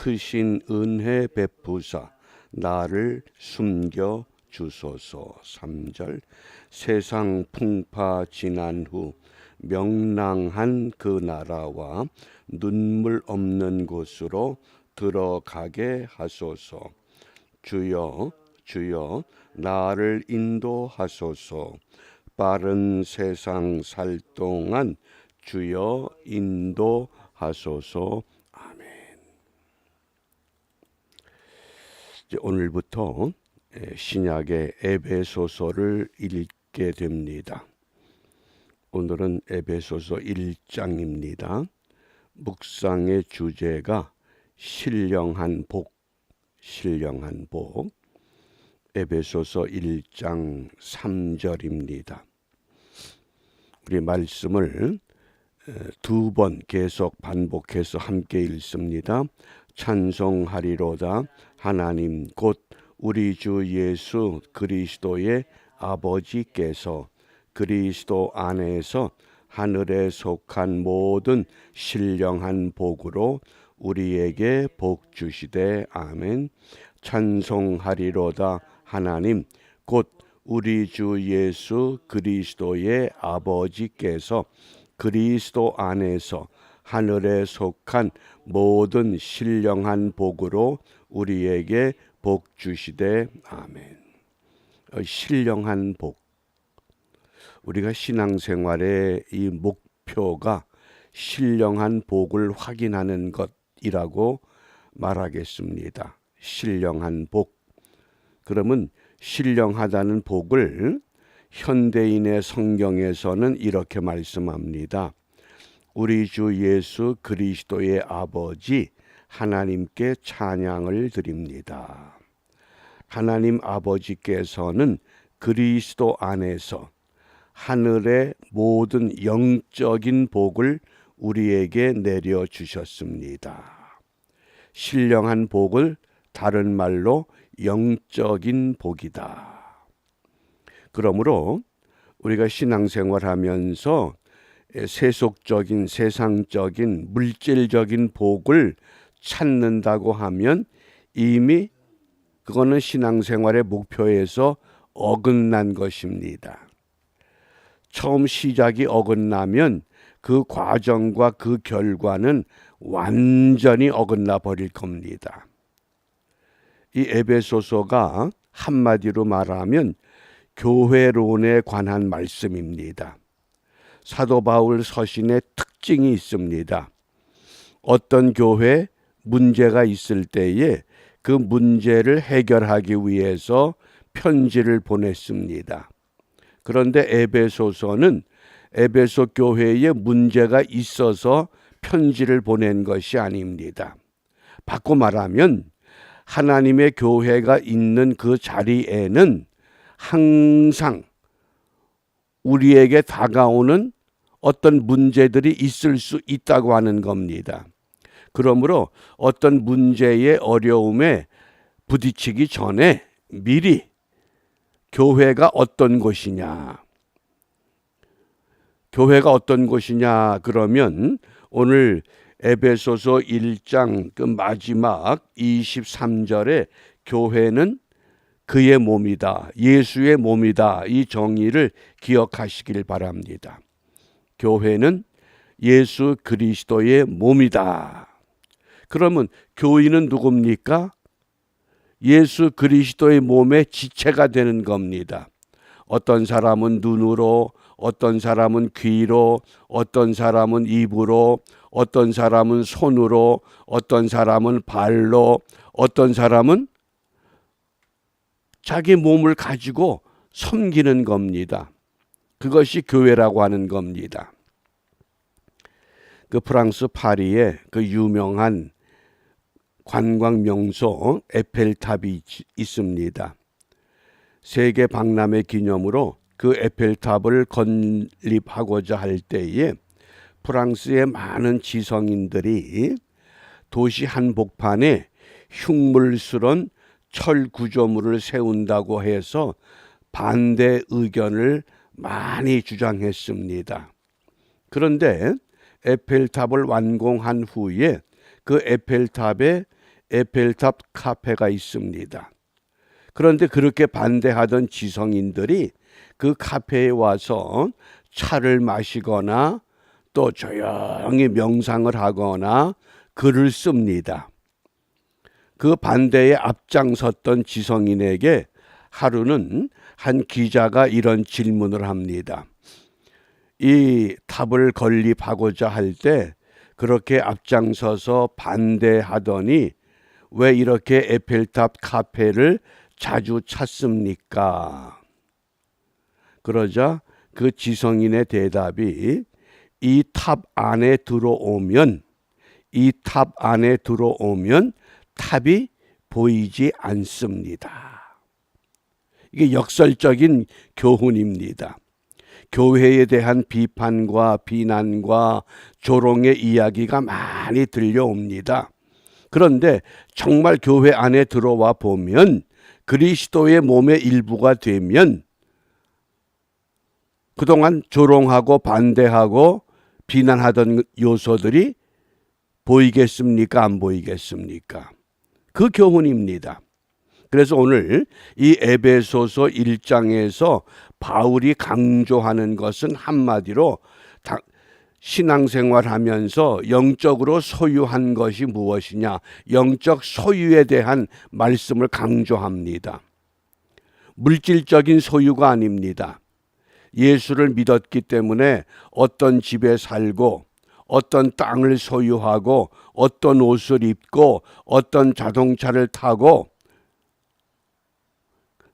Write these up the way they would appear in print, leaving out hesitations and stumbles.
크신 은혜 베푸사 나를 숨겨 주소서. 3절 세상 풍파 지난 후 명랑한 그 나라와 눈물 없는 곳으로 들어가게 하소서. 주여 주여 나를 인도하소서. 빠른 세상 살 동안 주여 인도하소서. 아멘. 이제 오늘부터 신약의 에베소서를 읽게 됩니다. 오늘은 에베소서 1장입니다. 묵상의 주제가 신령한 복, 신령한 복. 에베소서 1장 3절입니다. 우리 말씀을 두 번 계속 반복해서 함께 읽습니다. 찬송하리로다 하나님 곧 우리 주 예수 그리스도의 아버지께서 그리스도 안에서 하늘에 속한 모든 신령한 복으로 우리에게 복 주시되 아멘. 찬송하리로다 하나님 곧 우리 주 예수 그리스도의 아버지께서 그리스도 안에서 하늘에 속한 모든 신령한 복으로 우리에게 복 주시되 아멘. 신령한 복. 우리가 신앙생활의 이 목표가 신령한 복을 확인하는 것이라고 말하겠습니다. 신령한 복. 그러면 신령하다는 복을 현대인의 성경에서는 이렇게 말씀합니다. 우리 주 예수 그리스도의 아버지 하나님께 찬양을 드립니다. 하나님 아버지께서는 그리스도 안에서 하늘의 모든 영적인 복을 우리에게 내려주셨습니다. 신령한 복을 다른 말로 영적인 복이다. 그러므로 우리가 신앙생활하면서 세속적인 세상적인 물질적인 복을 찾는다고 하면 이미 그거는 신앙생활의 목표에서 어긋난 것입니다. 처음 시작이 어긋나면 그 과정과 그 결과는 완전히 어긋나 버릴 겁니다. 이 에베소서가 한마디로 말하면 교회론에 관한 말씀입니다. 사도 바울 서신의 특징이 있습니다. 어떤 교회 문제가 있을 때에 그 문제를 해결하기 위해서 편지를 보냈습니다. 그런데 에베소서는 에베소 교회에 문제가 있어서 편지를 보낸 것이 아닙니다. 바꿔 말하면 하나님의 교회가 있는 그 자리에는 항상 우리에게 다가오는 어떤 문제들이 있을 수 있다고 하는 겁니다. 그러므로 어떤 문제의 어려움에 부딪히기 전에 미리 교회가 어떤 곳이냐, 교회가 어떤 곳이냐 그러면 오늘 에베소서 1장 그 마지막 23절에 교회는 그의 몸이다, 예수의 몸이다, 이 정의를 기억하시길 바랍니다. 교회는 예수 그리스도의 몸이다. 그러면 교인은 누굽니까? 예수 그리스도의 몸의 지체가 되는 겁니다. 어떤 사람은 눈으로, 어떤 사람은 귀로, 어떤 사람은 입으로, 어떤 사람은 손으로, 어떤 사람은 발로, 어떤 사람은 자기 몸을 가지고 섬기는 겁니다. 그것이 교회라고 하는 겁니다. 그 프랑스 파리에 그 유명한 관광 명소 에펠탑이 있습니다. 세계 박람회 기념으로 그 에펠탑을 건립하고자 할 때에 프랑스의 많은 지성인들이 도시 한복판에 흉물스런 철 구조물을 세운다고 해서 반대 의견을 많이 주장했습니다. 그런데 에펠탑을 완공한 후에 그 에펠탑에 에펠탑 카페가 있습니다. 그런데 그렇게 반대하던 지성인들이 그 카페에 와서 차를 마시거나 또 조용히 명상을 하거나 글을 씁니다. 그 반대에 앞장섰던 지성인에게 하루는 한 기자가 이런 질문을 합니다. 이 탑을 건립하고자 할 때 그렇게 앞장서서 반대하더니 왜 이렇게 에펠탑 카페를 자주 찾습니까? 그러자 그 지성인의 대답이 이 탑 안에 들어오면 탑이 보이지 않습니다. 이게 역설적인 교훈입니다. 교회에 대한 비판과 비난과 조롱의 이야기가 많이 들려옵니다. 그런데 정말 교회 안에 들어와 보면 그리스도의 몸의 일부가 되면 그동안 조롱하고 반대하고 비난하던 요소들이 보이겠습니까? 안 보이겠습니까? 그 교훈입니다. 그래서 오늘 이 에베소서 1장에서 바울이 강조하는 것은 한마디로 신앙생활하면서 영적으로 소유한 것이 무엇이냐, 영적 소유에 대한 말씀을 강조합니다. 물질적인 소유가 아닙니다. 예수를 믿었기 때문에 어떤 집에 살고 어떤 땅을 소유하고 어떤 옷을 입고 어떤 자동차를 타고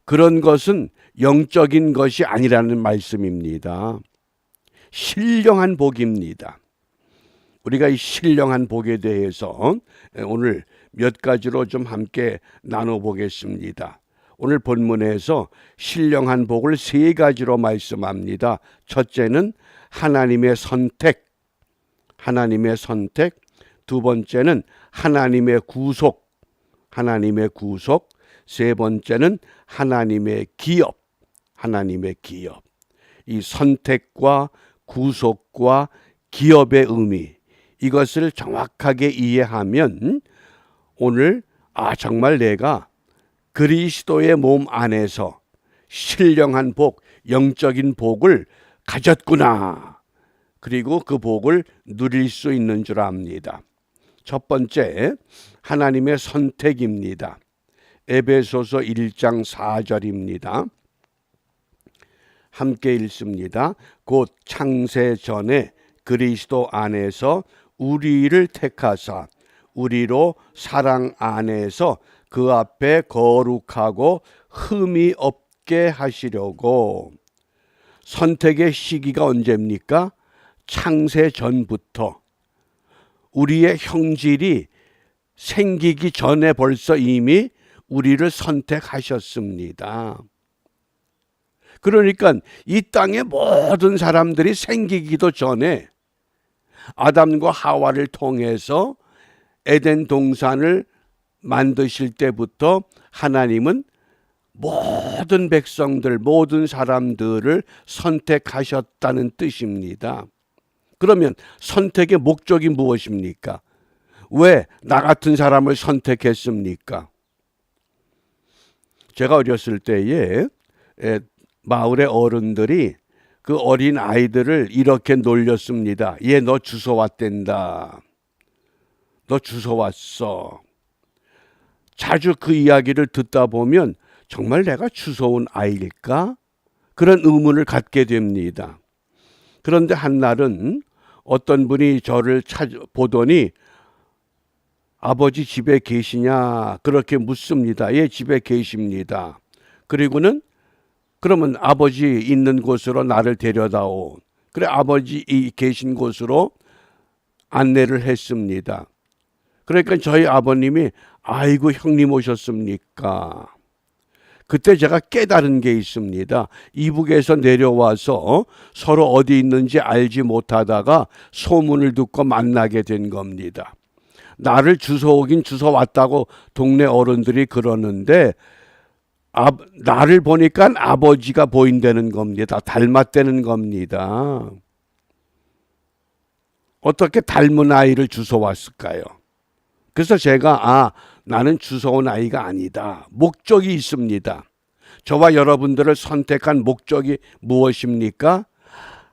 그런 것은 영적인 것이 아니라는 말씀입니다. 신령한 복입니다. 우리가 이 신령한 복에 대해서 오늘 몇 가지로 좀 함께 나눠보겠습니다. 오늘 본문에서 신령한 복을 세 가지로 말씀합니다. 첫째는 하나님의 선택, 두 번째는 하나님의 구속, 세 번째는 하나님의 기업. 이 선택과 구속과 기업의 의미, 이것을 정확하게 이해하면 오늘 정말 내가 그리스도의 몸 안에서 신령한 복, 영적인 복을 가졌구나. 그리고 그 복을 누릴 수 있는 줄 압니다. 첫 번째, 하나님의 선택입니다. 에베소서 1장 4절입니다. 함께 읽습니다. 곧 창세 전에 그리스도 안에서 우리를 택하사 우리로 사랑 안에서 그 앞에 거룩하고 흠이 없게 하시려고. 선택의 시기가 언제입니까? 창세 전부터 우리의 형질이 생기기 전에 벌써 이미 우리를 선택하셨습니다. 그러니까 이 땅의 모든 사람들이 생기기도 전에 아담과 하와를 통해서 에덴 동산을 만드실 때부터 하나님은 모든 백성들, 모든 사람들을 선택하셨다는 뜻입니다. 그러면 선택의 목적이 무엇입니까? 왜 나 같은 사람을 선택했습니까? 제가 어렸을 때에 마을의 어른들이 그 어린 아이들을 이렇게 놀렸습니다. 얘 너 주워 왔댄다. 너 주워 왔어. 자주 그 이야기를 듣다 보면 정말 내가 주워온 아이일까? 그런 의문을 갖게 됩니다. 그런데 한날은 어떤 분이 저를 보더니 아버지 집에 계시냐? 그렇게 묻습니다. 예, 집에 계십니다. 그리고는 그러면 아버지 있는 곳으로 나를 데려다오. 그래, 아버지 계신 곳으로 안내를 했습니다. 그러니까 저희 아버님이 아이고 형님 오셨습니까? 그때 제가 깨달은 게 있습니다. 이북에서 내려와서 서로 어디 있는지 알지 못하다가 소문을 듣고 만나게 된 겁니다. 나를 주워오긴 주워왔다고 동네 어른들이 그러는데 나를 보니까 아버지가 보인다는 겁니다. 닮았다는 겁니다. 어떻게 닮은 아이를 주워왔을까요? 그래서 제가 나는 주워온 아이가 아니다. 목적이 있습니다. 저와 여러분들을 선택한 목적이 무엇입니까?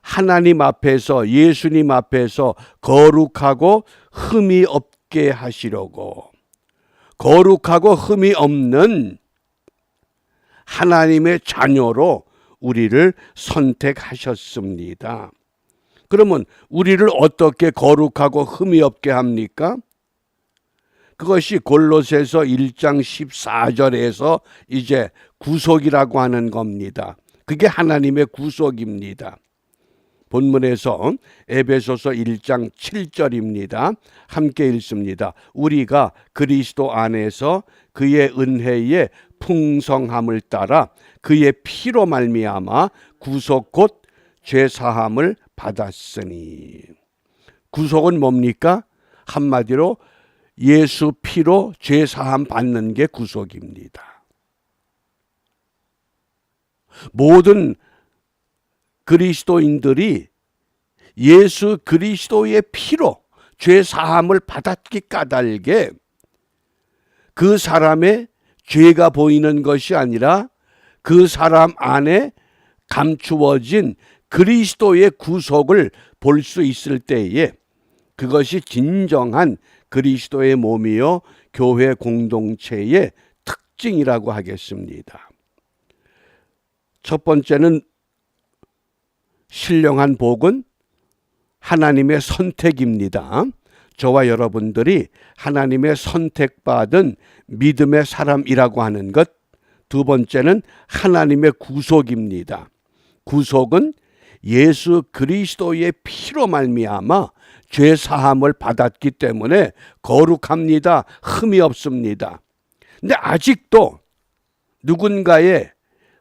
하나님 앞에서, 예수님 앞에서 거룩하고 흠이 없게 하시려고, 거룩하고 흠이 없는 하나님의 자녀로 우리를 선택하셨습니다. 그러면 우리를 어떻게 거룩하고 흠이 없게 합니까? 그것이 골로새서 1장 14절에서 이제 구속이라고 하는 겁니다. 그게 하나님의 구속입니다. 본문에서 에베소서 1장 7절입니다. 함께 읽습니다. 우리가 그리스도 안에서 그의 은혜의 풍성함을 따라 그의 피로 말미암아 구속 곧 죄사함을 받았으니. 구속은 뭡니까? 한마디로 예수 피로 죄사함 받는 게 구속입니다. 모든 그리스도인들이 예수 그리스도의 피로 죄사함을 받았기 까닭에 그 사람의 죄가 보이는 것이 아니라 그 사람 안에 감추어진 그리스도의 구속을 볼 수 있을 때에 그것이 진정한 그리스도의 몸이요 교회 공동체의 특징이라고 하겠습니다. 첫 번째는 신령한 복은 하나님의 선택입니다. 저와 여러분들이 하나님의 선택받은 믿음의 사람이라고 하는 것. 두 번째는 하나님의 구속입니다. 구속은 예수 그리스도의 피로 말미암아 죄 사함을 받았기 때문에 거룩합니다. 흠이 없습니다. 근데 아직도 누군가의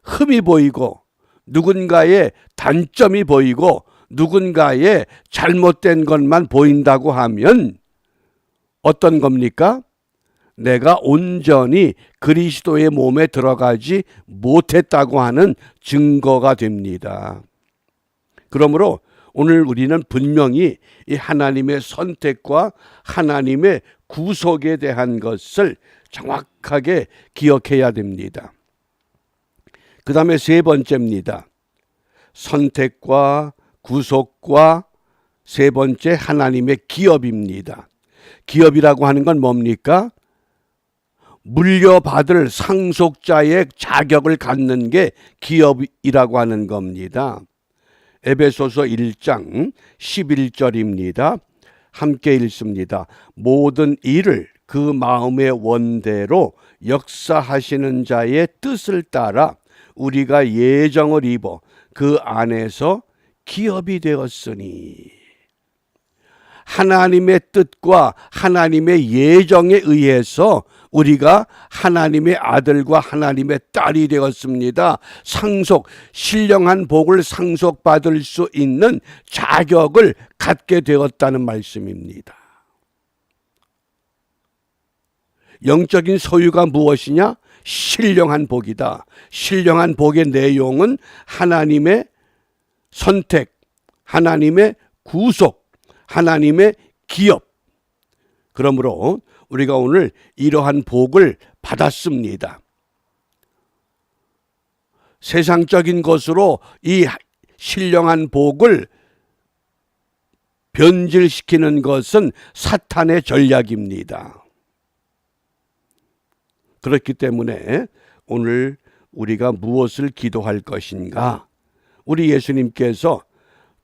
흠이 보이고 누군가의 단점이 보이고 누군가의 잘못된 것만 보인다고 하면 어떤 겁니까? 내가 온전히 그리스도의 몸에 들어가지 못했다고 하는 증거가 됩니다. 그러므로 오늘 우리는 분명히 이 하나님의 선택과 하나님의 구속에 대한 것을 정확하게 기억해야 됩니다. 그 다음에 세 번째입니다. 선택과 구속과 세 번째 하나님의 기업입니다. 기업이라고 하는 건 뭡니까? 물려받을 상속자의 자격을 갖는 게 기업이라고 하는 겁니다. 에베소서 1장 11절입니다. 함께 읽습니다. 모든 일을 그 마음의 원대로 역사하시는 자의 뜻을 따라 우리가 예정을 입어 그 안에서 기업이 되었으니. 하나님의 뜻과 하나님의 예정에 의해서 우리가 하나님의 아들과 하나님의 딸이 되었습니다. 상속, 신령한 복을 상속받을 수 있는 자격을 갖게 되었다는 말씀입니다. 영적인 소유가 무엇이냐? 신령한 복이다. 신령한 복의 내용은 하나님의 선택, 하나님의 구속, 하나님의 기업. 그러므로 우리가 오늘 이러한 복을 받았습니다. 세상적인 것으로 이 신령한 복을 변질시키는 것은 사탄의 전략입니다. 그렇기 때문에 오늘 우리가 무엇을 기도할 것인가? 우리 예수님께서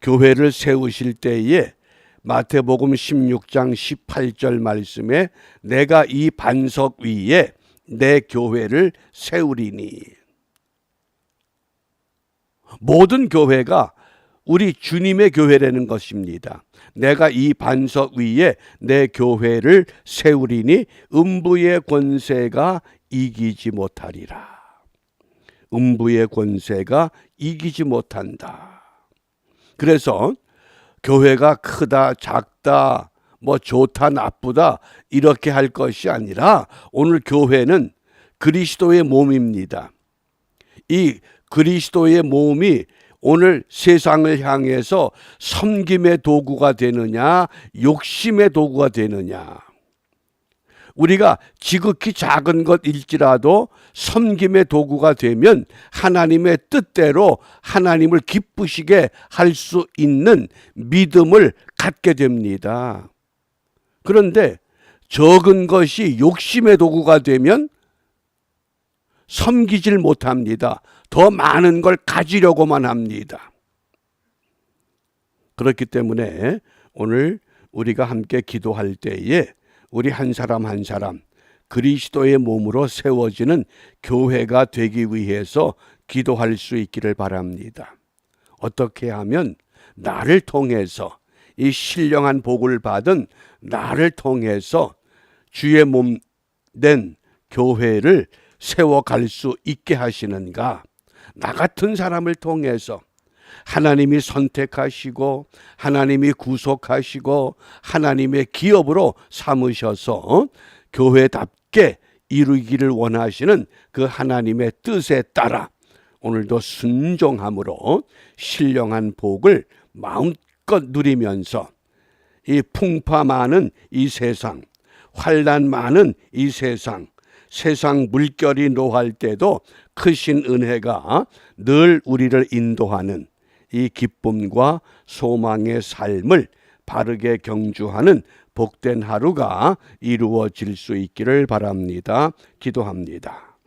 교회를 세우실 때에 마태복음 16장 18절 말씀에 내가 이 반석 위에 내 교회를 세우리니. 모든 교회가 우리 주님의 교회라는 것입니다. 내가 이 반석 위에 내 교회를 세우리니 음부의 권세가 이기지 못하리라. 음부의 권세가 이기지 못한다. 그래서 교회가 크다 작다 뭐 좋다 나쁘다 이렇게 할 것이 아니라 오늘 교회는 그리스도의 몸입니다. 이 그리스도의 몸이 오늘 세상을 향해서 섬김의 도구가 되느냐 욕심의 도구가 되느냐. 우리가 지극히 작은 것일지라도 섬김의 도구가 되면 하나님의 뜻대로 하나님을 기쁘시게 할 수 있는 믿음을 갖게 됩니다. 그런데 적은 것이 욕심의 도구가 되면 섬기질 못합니다. 더 많은 걸 가지려고만 합니다. 그렇기 때문에 오늘 우리가 함께 기도할 때에 우리 한 사람 한 사람 그리스도의 몸으로 세워지는 교회가 되기 위해서 기도할 수 있기를 바랍니다. 어떻게 하면 나를 통해서 이 신령한 복을 받은 나를 통해서 주의 몸 된 교회를 세워갈 수 있게 하시는가? 나 같은 사람을 통해서 하나님이 선택하시고 하나님이 구속하시고 하나님의 기업으로 삼으셔서 교회답게 이루기를 원하시는 그 하나님의 뜻에 따라 오늘도 순종함으로 신령한 복을 마음껏 누리면서 이 풍파 많은 이 세상, 환난 많은 이 세상, 세상 물결이 노할 때도 크신 은혜가 늘 우리를 인도하는 이 기쁨과 소망의 삶을 바르게 경주하는 복된 하루가 이루어질 수 있기를 바랍니다. 기도합니다.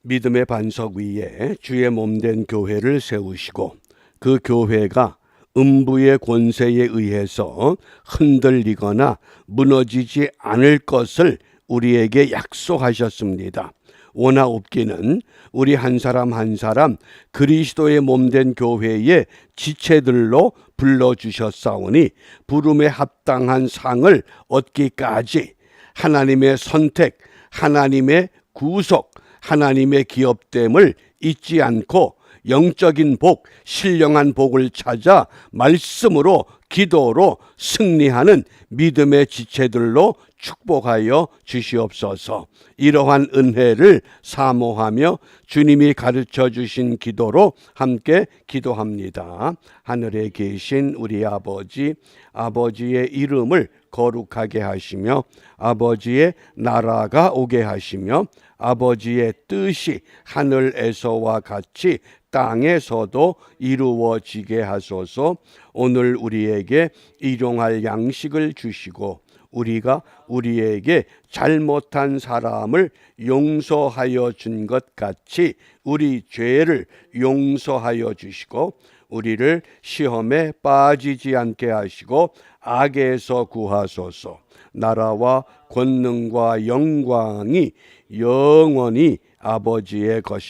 믿음의 반석 위에 주의 몸된 교회를 세우시고 그 교회가 음부의 권세에 의해서 흔들리거나 무너지지 않을 것을 우리에게 약속하셨습니다. 원하옵기는 우리 한 사람 한 사람 그리스도의 몸된 교회의 지체들로 불러주셨사오니 부름에 합당한 상을 얻기까지 하나님의 선택, 하나님의 구속, 하나님의 기업됨을 잊지 않고 영적인 복, 신령한 복을 찾아 말씀으로 기도로 승리하는 믿음의 지체들로 축복하여 주시옵소서. 이러한 은혜를 사모하며 주님이 가르쳐 주신 기도로 함께 기도합니다. 하늘에 계신 우리 아버지, 아버지의 이름을 거룩하게 하시며 아버지의 나라가 오게 하시며 아버지의 뜻이 하늘에서와 같이 땅에서도 이루어지게 하소서. 오늘 우리에게 일용할 양식을 주시고 우리가 우리에게 잘못한 사람을 용서하여 준 것 같이 우리 죄를 용서하여 주시고 우리를 시험에 빠지지 않게 하시고 악에서 구하소서. 나라와 권능과 영광이 영원히 아버지의 것입니다.